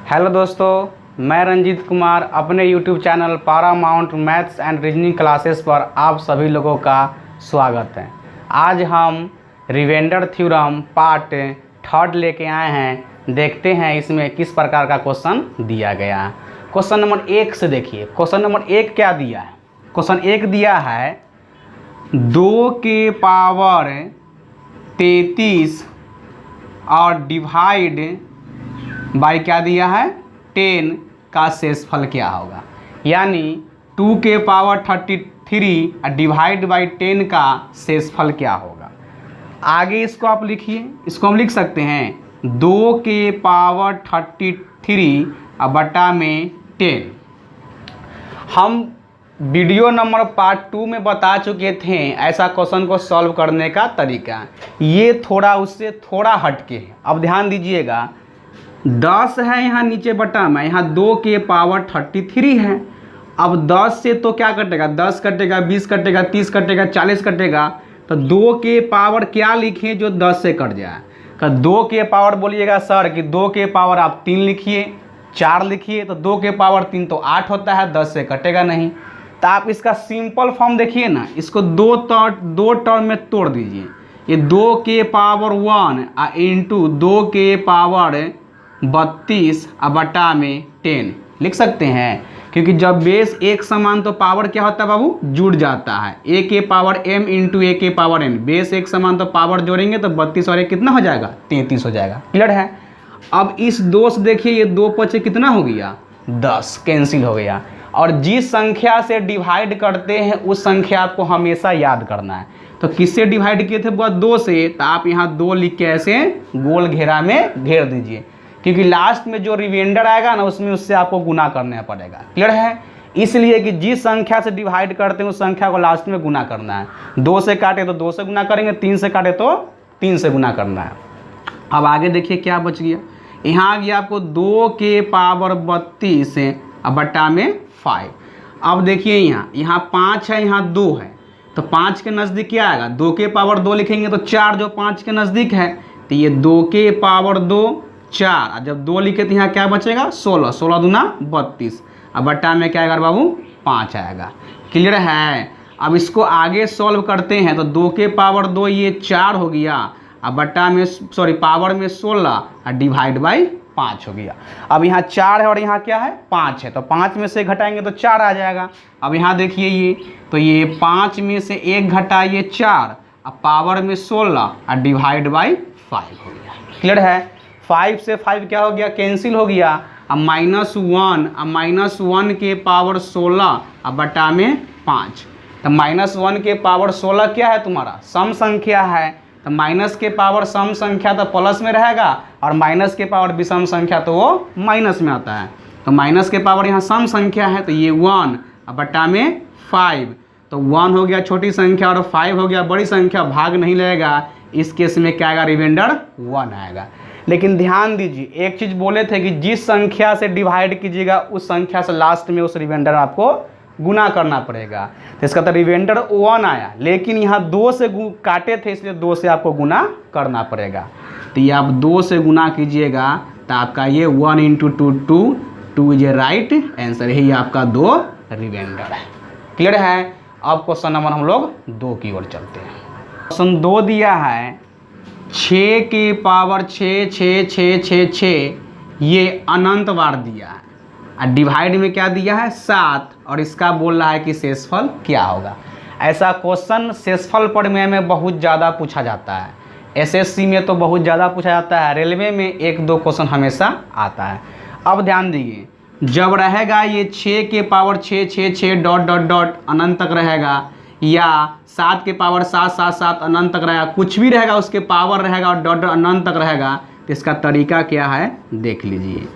Hello दोस्तों, मैं रंजीत कुमार अपने YouTube channel Paramount maths and reasoning classes पर आप सभी लोगों का स्वागत है। आज हम रिवेंडर थ्योरम पार्ट 3 लेके आए हैं। देखते हैं इसमें किस प्रकार का क्वेश्चन दिया गया है। क्वेश्चन नंबर 1 से देखिए। क्वेश्चन नंबर 1 क्या दिया है? क्वेश्चन 1 दिया है 2 के पावर 33 और डिवाइड बाई क्या दिया है 10 का शेषफल क्या होगा। यानी 2 के पावर 33 और डिवाइड बाई 10 का शेषफल क्या होगा। आगे इसको आप लिखिए। इसको हम लिख सकते हैं 2 के पावर 33 और बटा में 10। हम वीडियो नंबर पार्ट 2 में बता चुके थे ऐसा क्वेश्चन को सॉल्व करने का तरीका। ये थोड़ा उससे थोड़ा हटके है। अब ध्यान दीजिएगा, 10 है यहाँ नीचे बटा में, यहाँ 2 के पावर 33 है। अब 10 से तो क्या कटेगा, 10 कटेगा, 20 कटेगा, 30 कटेगा, 40 कटेगा। तो 2 के पावर क्या लिखें जो 10 से कट जाए। तो 2 के पावर बोलिएगा सर कि 2 के पावर आप 3 लिखिए, 4 लिखिए। तो 2 के पावर 3 तो 8 होता है, 10 से कटेगा नहीं। तो आप इसका सिंपल फॉर्म देखिए ना, इसको दो टर्म में तोड़ दीजिए। ये 2 के पावर 1 इंटू 2 के पावर 32 बटा में 10 लिख सकते हैं। क्योंकि जब बेस एक समान तो पावर क्या होता है बाबू, जुड़ जाता है। a के पावर m इंटू a के पावर n, बेस एक समान तो पावर जोड़ेंगे तो 32 और 1 कितना हो जाएगा, 33 हो जाएगा। क्लियर है। अब इस 2 से देखिए, ये 2 पचे कितना हो गया, 10, कैंसिल हो गया। और जिस संख्या से डिवाइड करते हैं उस संख्या आपको हमेशा याद करना है। तो किससे डिवाइड किए थे, 2 से। तो आप यहाँ 2 लिख के ऐसे गोल घेरा में घेर दीजिए, क्योंकि लास्ट में जो रिमाइंडर आएगा ना उसमें उससे आपको गुना करना पड़ेगा। क्लियर है। इसलिए कि जिस संख्या से डिवाइड करते हैं उस संख्या को लास्ट में गुना करना है। 2 से काटे तो 2 से गुना करेंगे, 3 से काटे तो 3 से गुना करना है। अब आगे देखिए क्या बच गया। यहाँ आ गया आपको 2 के पावर 32 बटा में 5। अब देखिए यहाँ 5 है, यहाँ 2 है। तो 5 के नज़दीक क्या आएगा, 2 के पावर 2 लिखेंगे तो 4 जो 5 के नज़दीक है। तो ये 2 के पावर 2 4, और जब 2 लिखे तो यहाँ क्या बचेगा, 16, 16 दूना 32। अब बट्टा में क्या आएगा बाबू, 5 आएगा। क्लियर है। अब इसको आगे सॉल्व करते हैं तो 2 के पावर 2 ये 4 हो गया, अब बट्टा में पावर में 16 और डिवाइड बाई 5 हो गया। अब यहाँ 4 है और यहाँ क्या है, 5 है। तो 5 में से घटाएंगे तो 4 आ जाएगा। अब यहाँ देखिए ये 5 में से 1 घटाइए 4, अब पावर में 16 और डिवाइड बाई 5 हो गया। क्लियर है। 5 से 5 क्या हो गया, कैंसिल हो गया। अब -1, अब -1 के पावर 16 अब बटा में 5। तो -1 के पावर 16 क्या है तुम्हारा, सम संख्या है। तो माइनस के पावर सम संख्या तो प्लस में रहेगा, और माइनस के पावर विषम संख्या तो वो माइनस में आता है। तो माइनस के पावर यहाँ सम संख्या है, तो ये 1 अब बटा में 5। तो 1 हो गया छोटी संख्या और 5 हो गया बड़ी संख्या, भाग नहीं लगेगा। इस केस में क्या आएगा, रिमाइंडर 1 आएगा। लेकिन ध्यान दीजिए, एक चीज़ बोले थे कि जिस संख्या से डिवाइड कीजिएगा उस संख्या से लास्ट में उस रिमाइंडर आपको गुना करना पड़ेगा। तो इसका तो रिमाइंडर 1 आया, लेकिन यहाँ 2 से काटे थे इसलिए 2 से आपको गुना करना पड़ेगा। तो ये आप 2 से गुना कीजिएगा तो आपका ये 1 into 2 is a right answer. यही आपका 2 रिमाइंडर है। क्लियर है। अब क्वेश्चन नंबर हम लोग 2 की ओर चलते हैं। क्वेश्चन 2 दिया है 6 के पावर 6 6 6 6 6, ये अनंत बार दिया है। और डिवाइड में क्या दिया है, 7, और इसका बोल रहा है कि शेषफल क्या होगा। ऐसा क्वेश्चन शेषफल प्रमेय में बहुत ज़्यादा पूछा जाता है। एसएससी में तो बहुत ज़्यादा पूछा जाता है, रेलवे में 1-2 क्वेश्चन हमेशा आता है। अब ध्यान दीजिए, जब रहेगा ये 6 के पावर 6 6 6 डॉट डॉट डॉट अनंत तक रहेगा, या 7 के पावर 7 7 7 अनंत तक रहेगा, कुछ भी रहेगा उसके पावर रहेगा और डॉट अनंत तक रहेगा। तो इसका तरीका क्या है देख लीजिए।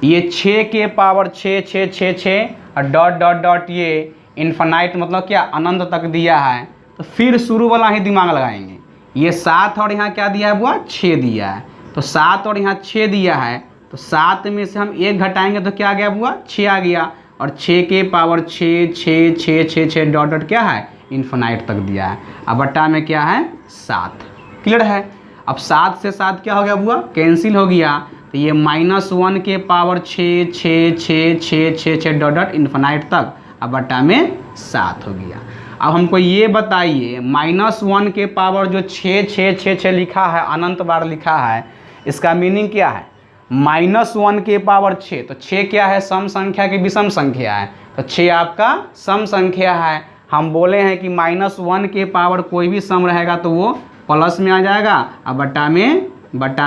ये 6 के पावर 6 6 6 6 और डॉट डॉट डॉट ये इन्फिनाइट मतलब क्या, अनंत तक दिया है। तो फिर शुरू वाला ही दिमाग लगाएंगे। ये 7 और यहाँ क्या दिया है बुआ, 6 दिया है। तो 7 और यहाँ 6 दिया है, तो 7 में से हम 1 घटाएंगे तो क्या आ गया बुआ, 6 आ गया। और 6 के पावर 6 6 6 6 6 डॉट डॉट क्या है, इन्फिनाइट तक दिया है। अब बट्टा में क्या है, 7। क्लियर है। अब 7 से 7 क्या हो गया बुआ, कैंसिल हो गया। तो ये -1 के पावर 6 6 6 6 6 6 डॉट डॉट इन्फिनाइट तक, अब बटा में 7 हो गया। अब हमको ये बताइए -1 के पावर जो 6 6 6 6 लिखा है, अनंत बार लिखा है, इसका मीनिंग क्या है? -1 के पावर 6, तो 6 क्या है? सम संख्या की विषम संख्या है, तो 6 आपका सम संख्या है। हम बोले हैं कि -1 के पावर कोई भी सम रहेगा तो वो प्लस में आ जाएगा, अब बटा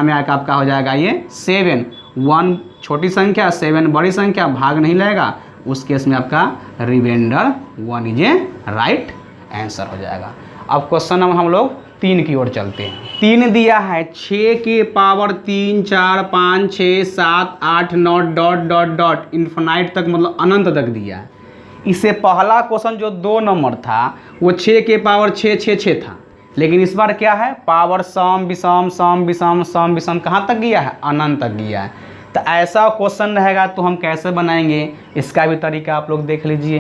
में आकर आपका हो जाएगा ये 7। 1 छोटी संख्या, 7 बड़ी संख्या, भाग नहीं लगेगा, उस केस में आपका remainder 1 is a right answer हो जाएगा। अब क्वेश्चन नंबर हम लोग 3 की ओर चलते हैं। 3 दिया है 6 के power 3 4 5 6 7 8 9 dot dot dot infinite तक, मतलब अनंत तक दिया है। इससे पहला क्वेश्चन जो 2 नंबर था वो 6 के पावर 6 6 6 था, लेकिन इस बार क्या है? पावर सम विषम सम विषम सम विषम कहाँ तक गया है? अनंत तक गया है। तो ऐसा क्वेश्चन रहेगा तो हम कैसे बनाएंगे, इसका भी तरीका आप लोग देख लीजिए।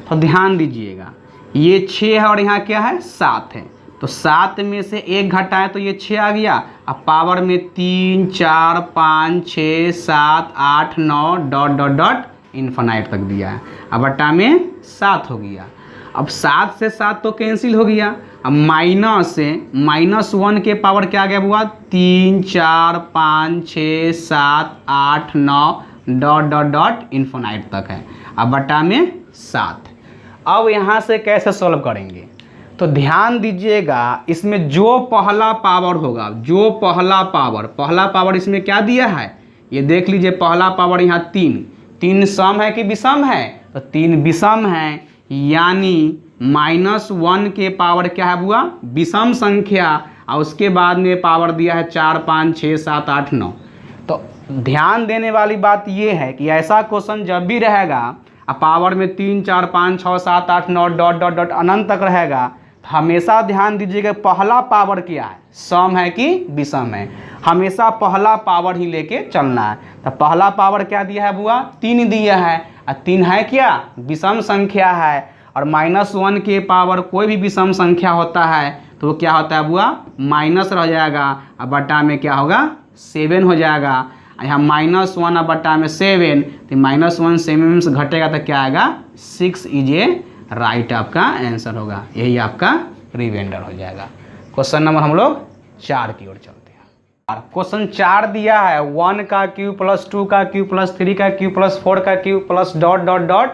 तो ध्यान दीजिएगा, ये 6 है और यहाँ क्या है? 7 है, तो 7 में से 1 घटाएं तो ये 6 आ गया। अब पावर में 3 4 5 6 7 8 9 डॉट डॉट डॉट इन्फिनाइट तक दिया है, अब बटा में 7 हो गया। अब 7 से 7 तो कैंसिल हो गया। अब -1 के पावर क्या आ गया हुआ? 3 4 5 6 7 8 9 डॉट डॉट डॉट इन्फिनाइट तक है, अब बटा में 7। अब यहाँ से कैसे सॉल्व करेंगे? तो ध्यान दीजिएगा, इसमें जो पहला पावर होगा, जो पहला पावर इसमें क्या दिया है ये देख लीजिए। पहला पावर यहाँ 3 सम है कि विषम है? तो 3 विषम है, यानी -1 के पावर क्या है हुआ? विषम संख्या, और उसके बाद में पावर दिया है 4 5 6 7 8 9। तो ध्यान देने वाली बात ये है कि ऐसा क्वेश्चन जब भी रहेगा पावर में 3 4 5 6 7 8 9 डॉट डॉट डॉट अनंत तक रहेगा, तो हमेशा ध्यान दीजिएगा पहला पावर क्या है, सम है कि विषम है। हमेशा पहला पावर ही लेके चलना है। तो पहला पावर क्या दिया है बुआ? 3 दिया है, और 3 है क्या? विषम संख्या है। और -1 के पावर कोई भी विषम संख्या होता है तो वो क्या होता है बुआ? माइनस रह जाएगा, अब बटा में क्या होगा? 7 हो जाएगा। यहाँ -1 अब बटा में 7, तो -1 7 से घटेगा तो क्या आएगा? 6 इज ए राइट आपका आंसर होगा। यही आपका रिमाइंडर हो जाएगा। क्वेश्चन नंबर हम लोग 4 की ओर चलते हैं। क्वेश्चन 4 दिया है 1 का क्यूब प्लस 2 का क्यूब प्लस 3 का क्यूब प्लस 4 का cube plus dot dot dot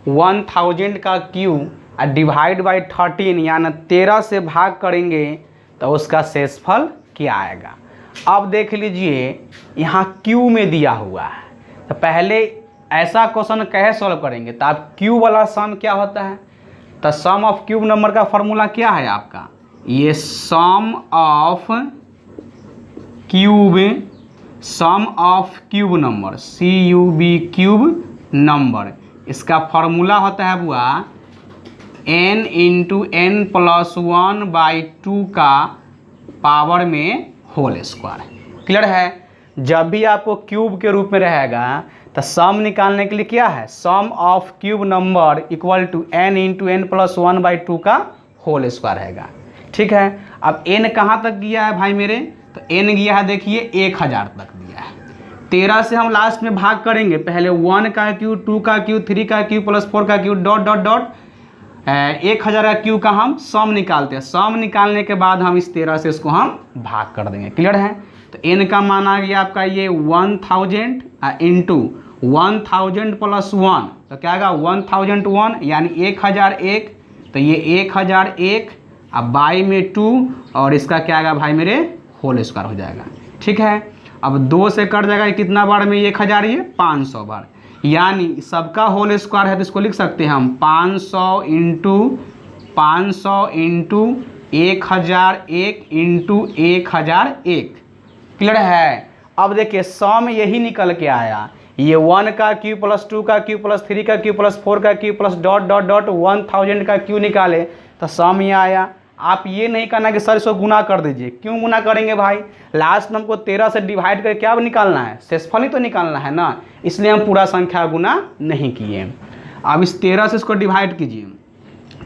1000 का क्यूब डिवाइड बाई 13, यानी 13 से भाग करेंगे तो उसका शेषफल क्या आएगा। अब देख लीजिए यहाँ क्यू में दिया हुआ है, तो पहले ऐसा क्वेश्चन कैसे सॉल्व करेंगे? तो आप क्यू वाला सम क्या होता है? तो सम ऑफ क्यूब नंबर का फॉर्मूला क्या है आपका? ये sum of cube number, CUB cube number, इसका फॉर्मूला होता है बुआ n × n+1/2 का पावर में होल स्क्वायर। क्लियर है? जब भी आपको क्यूब के रूप में रहेगा तो सम निकालने के लिए क्या है? Sum of cube number equal to n × n+1/2 का होल स्क्वायर रहेगा। ठीक है, अब n कहाँ तक गया है भाई मेरे? तो n गया है देखिए 1000 तक दिया है। 13 से हम लास्ट में भाग करेंगे, पहले 1 का क्यूब 2 का क्यूब 3 का क्यूब प्लस 4 का क्यूब डॉट डॉट डॉट 1000 का क्यूब का हम सम निकालते हैं। सम निकालने के बाद हम इस 13 से इसको हम भाग कर देंगे। क्लियर है? तो n का मान आ गया आपका ये 1000 इंटू 1000 प्लस 1, तो क्या आएगा? 1001 यानी 1001, तो ये 1001 अब बाई में 2 और इसका क्या आएगा भाई मेरे? होल स्क्वायर हो जाएगा। ठीक है, अब 2 से कट जाएगा, कितना बार में 1000? ये 500 बार, यानी सबका होल स्क्वायर है तो इसको लिख सकते हैं हम 500 इंटू 1001 इंटू 1001। क्लियर है? अब देखिए सम यही निकल के आया, ये 1 का क्यूब प्लस 2 का क्यूब प्लस 3 का क्यूब प्लस 4 का cube plus dot dot dot 1000 का क्यूब निकाले तो सम ये आया। आप ये नहीं करना कि सर इसको गुना कर दीजिए। क्यों गुना करेंगे भाई? लास्ट में हमको 13 से डिवाइड करके क्या निकालना है? शेषफल ही तो निकालना है ना, इसलिए हम पूरा संख्या गुना नहीं किए। अब इस 13 से इसको डिवाइड कीजिए,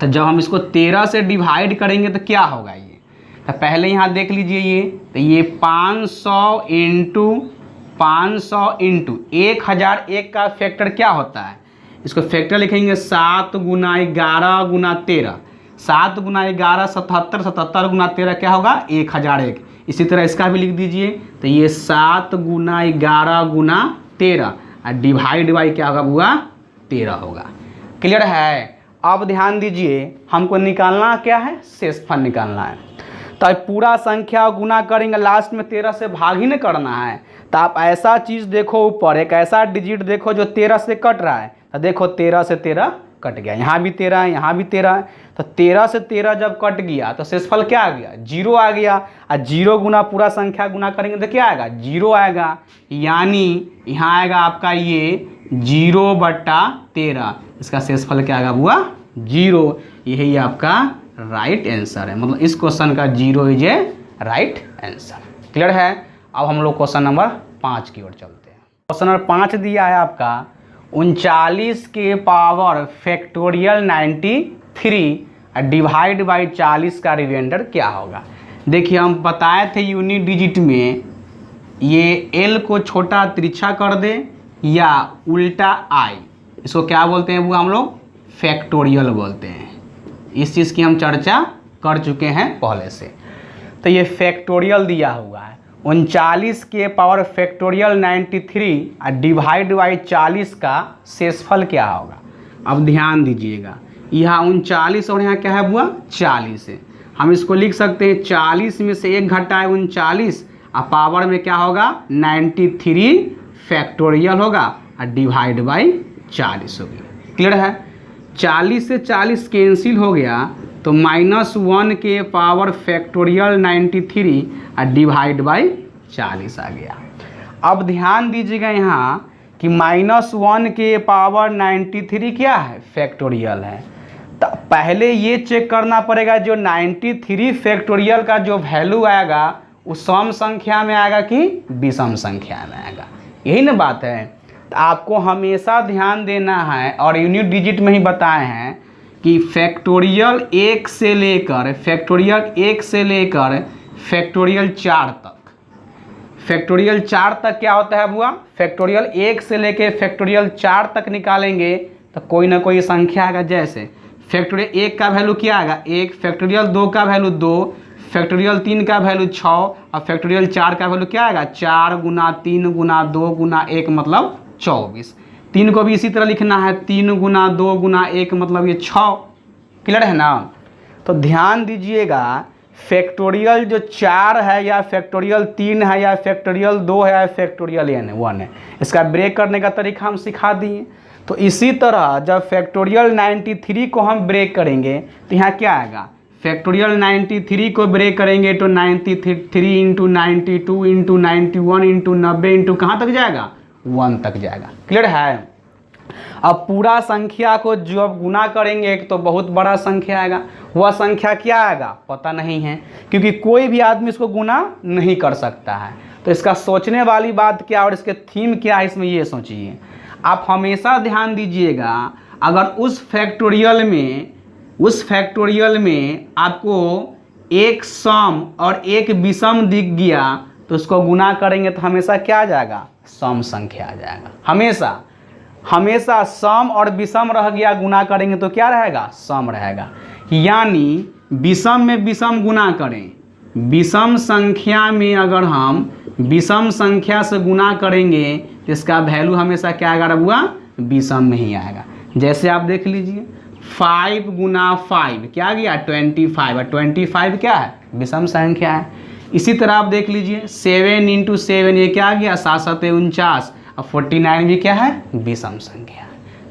तो जब हम इसको 13 से डिवाइड करेंगे तो क्या होगा? ये तो पहले यहाँ देख लीजिए, ये तो ये 500 इंटू 500 इंटू 1001 का फैक्टर क्या होता है, इसको फैक्टर लिखेंगे 7 गुना 11 गुना 13, 7 गुना 11 77, 77 गुना 13 क्या होगा 1001। इसी तरह इसका भी लिख दीजिए, तो ये 7 गुना 11 गुना 13 और डिवाइड बाई क्या होगा बुआ 13 होगा। क्लियर है। अब ध्यान दीजिए, हमको निकालना क्या है, शेषफल निकालना है। तो अब पूरा संख्या गुना करेंगे, लास्ट में 13 से भाग ही नहीं करना है। तो आप ऐसा चीज़ देखो, ऊपर एक ऐसा डिजिट देखो जो 13 से कट रहा है, तो देखो 13 से 13 कट गया, यहाँ भी 13 है, यहाँ भी 13 है। तो 13 से 13 जब कट गया तो शेषफल क्या आ गया, 0 आ गया। और 0 गुना पूरा संख्या गुना करेंगे तो क्या आएगा, 0 आएगा। यानी यहाँ आएगा आपका ये 0/13, इसका शेषफल क्या आएगा बुआ 0। यही आपका राइट आंसर है, मतलब इस क्वेश्चन का 0 is a right answer. Clear है। अब हम लोग क्वेश्चन नंबर 5 की ओर चलते हैं। क्वेश्चन नंबर 5 दिया है आपका 39 के पावर फैक्टोरियल 93 डिवाइड बाई 40 का रिमाइंडर क्या होगा। देखिए हम बताए थे यूनिट डिजिट में ये एल को छोटा तिरछा कर दे या उल्टा आई, इसको क्या बोलते हैं वो हम लोग फैक्टोरियल बोलते हैं। इस चीज़ की हम चर्चा कर चुके हैं पहले से। तो ये फैक्टोरियल दिया हुआ है 39 के पावर फैक्टोरियल 93 डिवाइड बाई 40 का शेषफल क्या होगा। अब ध्यान दीजिएगा, यहाँ 39 और यहाँ क्या है बुआ 40 है। हम इसको लिख सकते हैं 40 में से 1 घटाए 39 और पावर में क्या होगा 93 फैक्टोरियल होगा और डिवाइड बाई 40 होगी। क्लियर है। 40 से 40 कैंसिल हो गया तो -1 के पावर फैक्टोरियल 93 और डिवाइड बाई 40 आ गया। अब ध्यान दीजिएगा यहाँ कि -1 के पावर 93 क्या है फैक्टोरियल है। तो पहले ये चेक करना पड़ेगा जो 93 फैक्टोरियल का जो वैल्यू आएगा वो सम संख्या में आएगा कि विषम संख्या में आएगा, यही ना बात है। तो आपको हमेशा ध्यान देना है और यूनिट डिजिट में ही बताए हैं कि फैक्टोरियल 1 से लेकर फैक्टोरियल 4 तक, फैक्टोरियल 4 तक क्या होता है बुआ, फैक्टोरियल 1 से लेकर फैक्टोरियल 4 तक निकालेंगे तो कोई ना कोई संख्या आएगा। जैसे फैक्टोरियल 1 का वैल्यू क्या आएगा 1, फैक्टोरियल 2 का वैल्यू 2, फैक्टोरियल 3 का वैल्यू 6 और फैक्टोरियल 4 का वैल्यू क्या आएगा 4 गुना 3 गुना 2 गुना 1 मतलब 24। 3 को भी इसी तरह लिखना है 3 गुना 2 गुना 1 मतलब ये 6। क्लियर है ना। तो ध्यान दीजिएगा फैक्टोरियल जो 4 है या फैक्टोरियल 3 है या फैक्टोरियल 2 है या फैक्टोरियल 1 है, इसका ब्रेक करने का तरीका हम सिखा दिए। तो इसी तरह जब फैक्टोरियल 93 को हम ब्रेक करेंगे तो यहाँ क्या आएगा, फैक्टोरियल 93 को ब्रेक करेंगे तो 93 इंटू 92 इंटू 91 इंटू 90 इंटू कहाँ तक जाएगा 1 तक जाएगा। क्लियर है। अब पूरा संख्या को जब गुना करेंगे तो बहुत बड़ा संख्या आएगा, वह संख्या क्या आएगा पता नहीं है, क्योंकि कोई भी आदमी इसको गुना नहीं कर सकता है। तो इसका सोचने वाली बात क्या और इसके थीम क्या है इसमें ये सोचिए। आप हमेशा ध्यान दीजिएगा, अगर उस फैक्टोरियल में आपको एक सम और एक विषम दिख गया तो उसको गुना करेंगे तो हमेशा क्या आ जाएगा सम संख्या आ जाएगा। हमेशा सम और विषम रह गया, गुना करेंगे तो क्या रहेगा सम रहेगा। यानी विषम में विषम गुना करें, विषम संख्या में अगर हम विषम संख्या से गुना करेंगे तो इसका वैल्यू हमेशा क्या आएगा बुआ विषम में ही आएगा। जैसे आप देख लीजिए 5 गुना 5 क्या आ गया 25 और 25 क्या है विषम संख्या है। इसी तरह आप देख लीजिए 7 इंटू 7 ये क्या आ गया 7 7 49 और 49 भी क्या है विषम संख्या।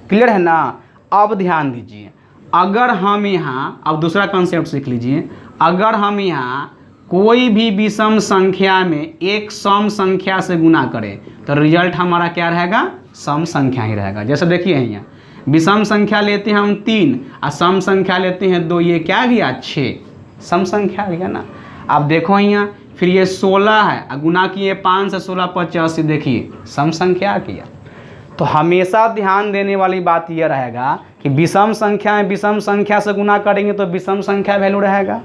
क्लियर है ना। अब ध्यान दीजिए, अगर हम यहाँ अब दूसरा कॉन्सेप्ट सीख लीजिए, अगर हम यहाँ कोई भी विषम संख्या में एक सम संख्या से गुना करें तो रिजल्ट हमारा क्या रहेगा सम संख्या ही रहेगा। जैसे देखिए यहाँ विषम संख्या लेते हैं हम 3 और सम संख्या लेते हैं 2, ये क्या गया 6 सम संख्या गया ना। आप देखो यहाँ फिर ये 16 है और गुना किए 5 से 16 85, देखिए सम संख्या किया। तो हमेशा ध्यान देने वाली बात यह रहेगा कि विषम संख्या में विषम संख्या से गुना करेंगे तो विषम संख्या वैल्यू रहेगा,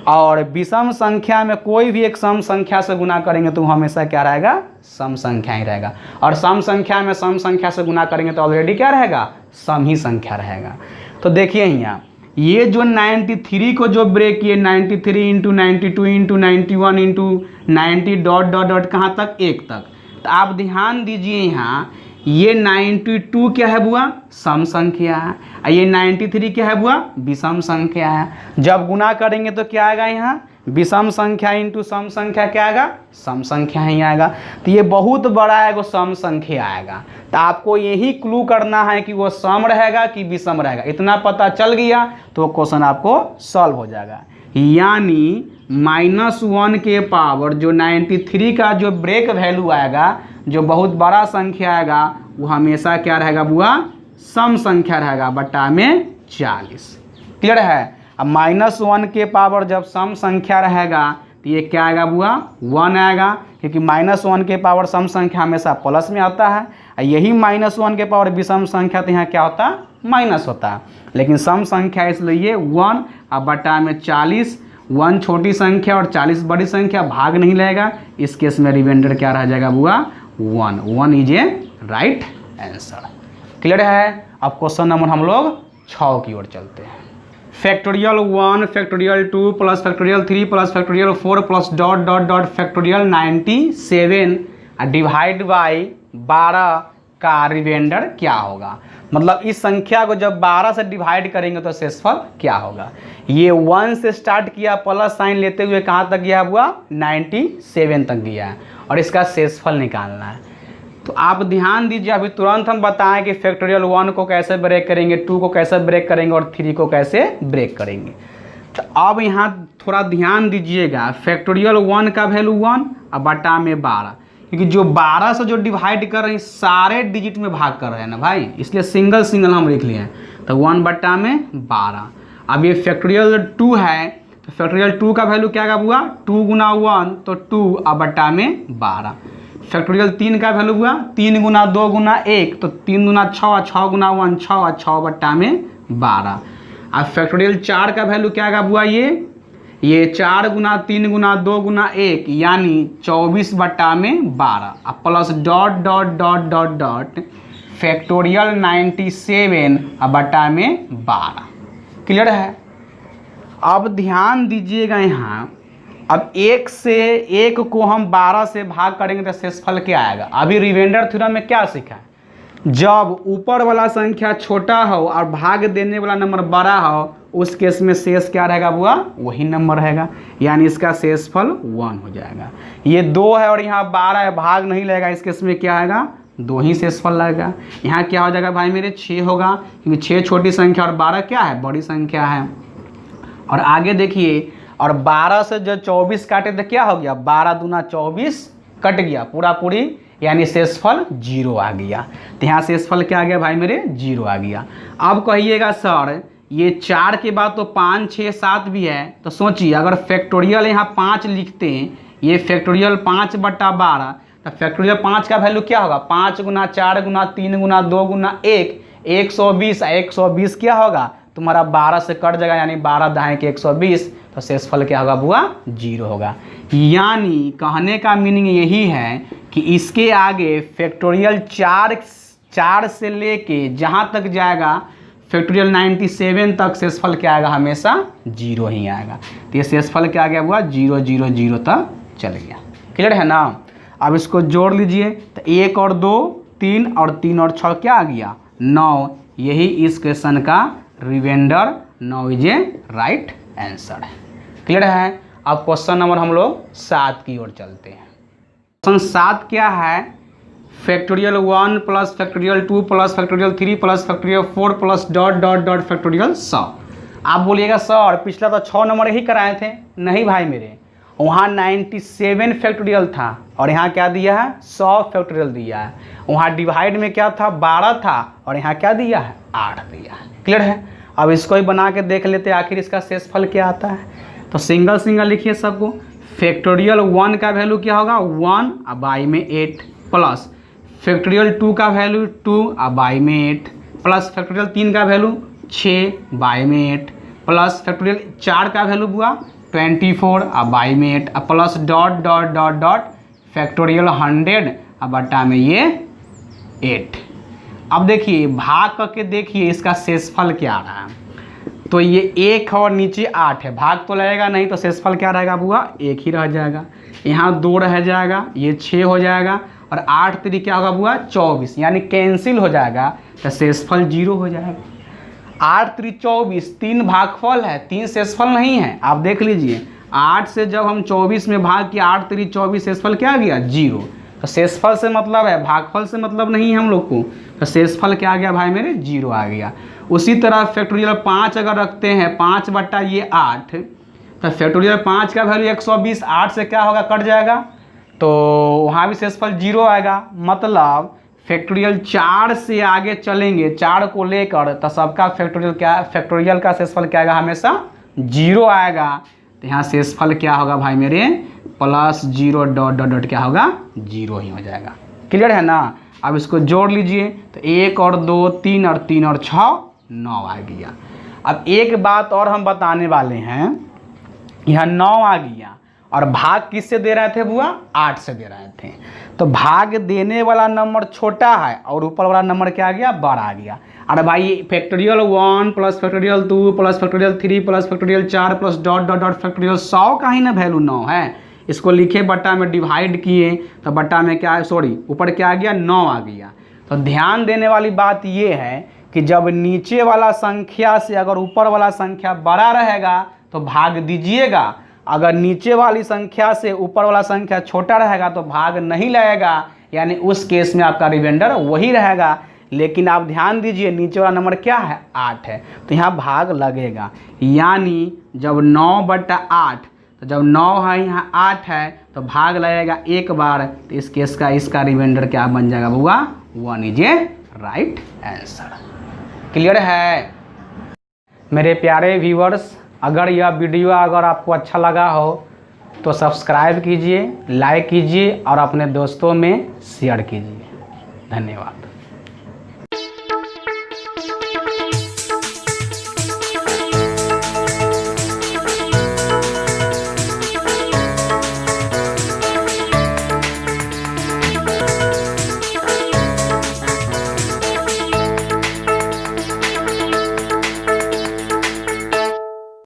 और विषम संख्या में कोई भी एक सम संख्या से गुना करेंगे तो हमेशा क्या रहेगा, सम संख्या ही रहेगा। और सम संख्या में सम संख्या से गुना करेंगे तो ऑलरेडी क्या रहेगा, सम ही संख्या रहेगा। तो देखिए यहाँ ये जो 93 को जो ब्रेक किए 93 into 92 into 91 into 90 dot dot dot कहाँ तक, 1 तक। तो आप ध्यान दीजिए यहाँ ये 92 क्या है बुआ, सम संख्या है, और ये 93 क्या है बुआ, विषम संख्या है। जब गुना करेंगे तो क्या आएगा यहाँ, विषम संख्या इंटू सम संख्या क्या आएगा, सम संख्या ही आएगा। तो ये बहुत बड़ा है वो सम संख्या आएगा। तो आपको यही क्लू करना है कि वो सम रहेगा कि विषम रहेगा। इतना पता चल गया तो क्वेश्चन आपको सॉल्व हो जाएगा। यानी -1 के पावर जो 93 का जो ब्रेक वैल्यू आएगा, जो बहुत बड़ा संख्या आएगा, वो हमेशा क्या रहेगा बुआ, सम संख्या रहेगा बटा में 40। क्लियर है। अब -1 के पावर जब सम संख्या रहेगा तो ये क्या आएगा बुआ, 1 आएगा, क्योंकि -1 के पावर सम संख्या हमेशा प्लस में आता है। यही -1 के पावर विषम संख्या तो यहाँ क्या होता है, माइनस होता है। लेकिन सम संख्या इसलिए 1 अब बटा में 40। 1 छोटी संख्या और 40 बड़ी संख्या, भाग नहीं लगेगा। इस केस में रिमाइंडर क्या रह जाएगा बुआ, 1। 1 is a right answer. Clear है। अब क्वेश्चन नंबर हम लोग 6 की ओर चलते हैं। Factorial 1 factorial 2 plus factorial 3 plus factorial 4 plus dot dot dot factorial 97 divide by 12 का रिमाइंडर क्या होगा। मतलब इस संख्या को जब 12 से डिवाइड करेंगे तो शेषफल क्या होगा। ये 1 से स्टार्ट किया, प्लस साइन लेते हुए कहाँ तक गया हुआ, 97 तक गया है, और इसका शेषफल निकालना है। तो आप ध्यान दीजिए, अभी तुरंत हम बताएं कि फैक्टोरियल 1 को कैसे ब्रेक करेंगे, 2 को कैसे ब्रेक करेंगे और 3 को कैसे ब्रेक करेंगे। तो अब यहाँ थोड़ा ध्यान दीजिएगा, फैक्टोरियल 1 का वैल्यू 1 और बटा में 12, क्योंकि जो 12 से जो डिवाइड कर रहे हैं सारे डिजिट में भाग कर रहे हैं ना भाई, इसलिए सिंगल सिंगल हम लिख लिए हैं। तो 1 बटा में 12। अब ये फैक्टोरियल 2 है तो फैक्टोरियल 2 का वैल्यू क्या हुआ, 2 गुना 1 तो 2 और बटा में 12। फैक्टोरियल 3 का वैल्यू हुआ 3 गुना 2 गुना 1 तो 3 गुना 6, 6 गुना 1 6 और 6 बटा में 12। अब फैक्टोरियल 4 का वैल्यू क्या हुआ, ये 4 गुना 3 गुना 2 गुना 1 यानी 24 बटा में 12 अब plus dot dot dot dot dot factorial 97 अब बटा में 12। क्लियर है। अब ध्यान दीजिएगा यहाँ, अब 1 से 1 को हम 12 से भाग करेंगे तो शेषफल क्या आएगा। अभी रिमाइंडर थ्योरम में क्या सीखा है, जब ऊपर वाला संख्या छोटा हो और भाग देने वाला नंबर बड़ा हो, उस केस में शेष क्या रहेगा बुआ, वही नंबर रहेगा, यानी इसका शेषफल 1 हो जाएगा। ये 2 है और यहाँ 12 है, भाग नहीं लगेगा, इस केस में क्या आएगा, 2 ही शेषफल लगेगा। यहाँ क्या हो जाएगा भाई मेरे, 6 होगा, क्योंकि 6 छोटी संख्या और 12 क्या है, बड़ी संख्या है। और आगे देखिए, और 12 से जो 24 काटे तो क्या हो गया, 12 दूना 24 कट गया पूरा पूरी, यानी शेषफल 0 आ गया। तो यहाँ शेषफल क्या आ गया भाई मेरे, 0 आ गया। अब कहिएगा सर ये 4 के बाद तो 5 6 7 भी है, तो सोचिए अगर फैक्टोरियल यहाँ 5 लिखते हैं, ये फैक्टोरियल 5 बटा 12, तो फैक्टोरियल 5 का वैल्यू क्या होगा, 5 गुना 4 गुना 3 गुना 2 गुना 1 120। 120 क्या होगा तुम्हारा 12 से कट जाएगा, यानी 12 दाएं के 120, तो शेषफल क्या होगा बुआ, 0 होगा। यानी कहने का मीनिंग यही है कि इसके आगे फैक्टोरियल 4 से लेके जहाँ तक जाएगा फैक्टोरियल 97 तक शेषफल क्या आएगा, हमेशा 0 ही आएगा। तो ये शेषफल क्या आ गया हुआ, 0 0 0 तक चल गया। क्लियर है ना। अब इसको जोड़ लीजिए, तो 1 और 2 3 और 3 और 6 क्या आ गया, 9। यही इस क्वेश्चन का remainder 9 is a right answer है। क्लियर है। अब क्वेश्चन नंबर हम लोग 7 की ओर चलते हैं। क्वेश्चन 7 क्या है, factorial 1 plus factorial 2 plus factorial 3 plus factorial 4 plus dot dot dot factorial 100। आप बोलिएगा सर पिछला तो 6 नंबर ही कराए थे। नहीं भाई मेरे, वहाँ 97 फैक्टोरियल था और यहाँ क्या दिया है, 100 फैक्टोरियल दिया है। वहाँ डिवाइड में क्या था, 12 था और यहाँ क्या दिया है, 8 दिया है। क्लियर है। अब इसको ही बना के देख लेते हैं आखिर इसका शेषफल क्या आता है। तो सिंगल सिंगल लिखिए सबको। फैक्टोरियल 1 का वैल्यू क्या होगा, 1 और बाई में 8 प्लस फैक्टोरियल 2 का वैल्यू 2 और बाई में 8 प्लस फैक्टोरियल 3 का वैल्यू 6 बाई में 8 प्लस फैक्टोरियल 4 का वैल्यू हुआ 24 अब बाई में 8 अब plus dot dot dot dot factorial 100 अब बटा में ये 8। अब देखिए भाग करके देखिए इसका शेषफल क्या आ रहा है। तो ये 1 और नीचे 8 है, भाग तो लगेगा नहीं, तो शेषफल क्या रहेगा बुआ 1 ही रह जाएगा। यहाँ 2 रह जाएगा, ये 6 हो जाएगा और 8 3 क्या होगा बुआ 24, यानी कैंसिल हो जाएगा तो शेषफल 0 हो जाएगा। 8 3 24, 3 भागफल है, 3 शेषफल नहीं है। आप देख लीजिए 8 से जब हम 24 में भाग किया 8 3 24, शेषफल क्या आ गया 0। तो शेषफल से मतलब है, भागफल से मतलब नहीं है हम लोग को। तो शेषफल क्या आ गया भाई मेरे 0 आ गया। उसी तरह फैक्टोरियल 5 अगर रखते हैं 5 बटा ये 8, तो फैक्टोरियल 5 का वैल्यू 120, 8 से क्या होगा कट जाएगा, तो वहाँ भी शेषफल 0 आएगा। मतलब फैक्टोरियल 4 से आगे चलेंगे 4 को लेकर, तो सबका फैक्टोरियल का शेषफल क्या आएगा हमेशा 0 आएगा। तो यहाँ शेषफल क्या होगा भाई मेरे प्लस 0 डॉट डॉट डॉट क्या होगा 0 ही हो जाएगा। क्लियर है ना। अब इसको जोड़ लीजिए तो 1 और 2 3 और 3 और 6 9 आ गया। अब एक बात और हम बताने वाले हैं, यहाँ 9 आ गया और भाग किससे दे रहे थे बुआ 8 से दे रहे थे। तो भाग देने वाला नंबर छोटा है और ऊपर वाला नंबर क्या आ गया बड़ा आ गया। अरे भाई factorial 1 plus factorial 2 plus factorial 3 plus factorial 4 plus dot dot dot factorial 100 का ही ना वैल्यू 9 है। इसको लिखे बट्टा में डिवाइड किए तो बट्टा में क्या है, सॉरी ऊपर क्या आ गया 9 आ गया। तो ध्यान देने वाली बात ये है कि जब नीचे वाला संख्या से अगर ऊपर वाला संख्या बड़ा रहेगा तो भाग दीजिएगा, अगर नीचे वाली संख्या से ऊपर वाला संख्या छोटा रहेगा तो भाग नहीं लगेगा, यानी उस केस में आपका रिमाइंडर वही रहेगा। लेकिन आप ध्यान दीजिए नीचे वाला नंबर क्या है 8 है, तो यहाँ भाग लगेगा। यानी जब 9 बटा 8, तो जब 9 है यहाँ 8 है तो भाग लगेगा एक बार, तो इस केस का इसका रिमाइंडर क्या बन जाएगा बुआ 1 is a right answer. Clear है मेरे प्यारे व्यूअर्स। अगर यह वीडियो अगर आपको अच्छा लगा हो तो सब्सक्राइब कीजिए, लाइक कीजिए और अपने दोस्तों में शेयर कीजिए। धन्यवाद।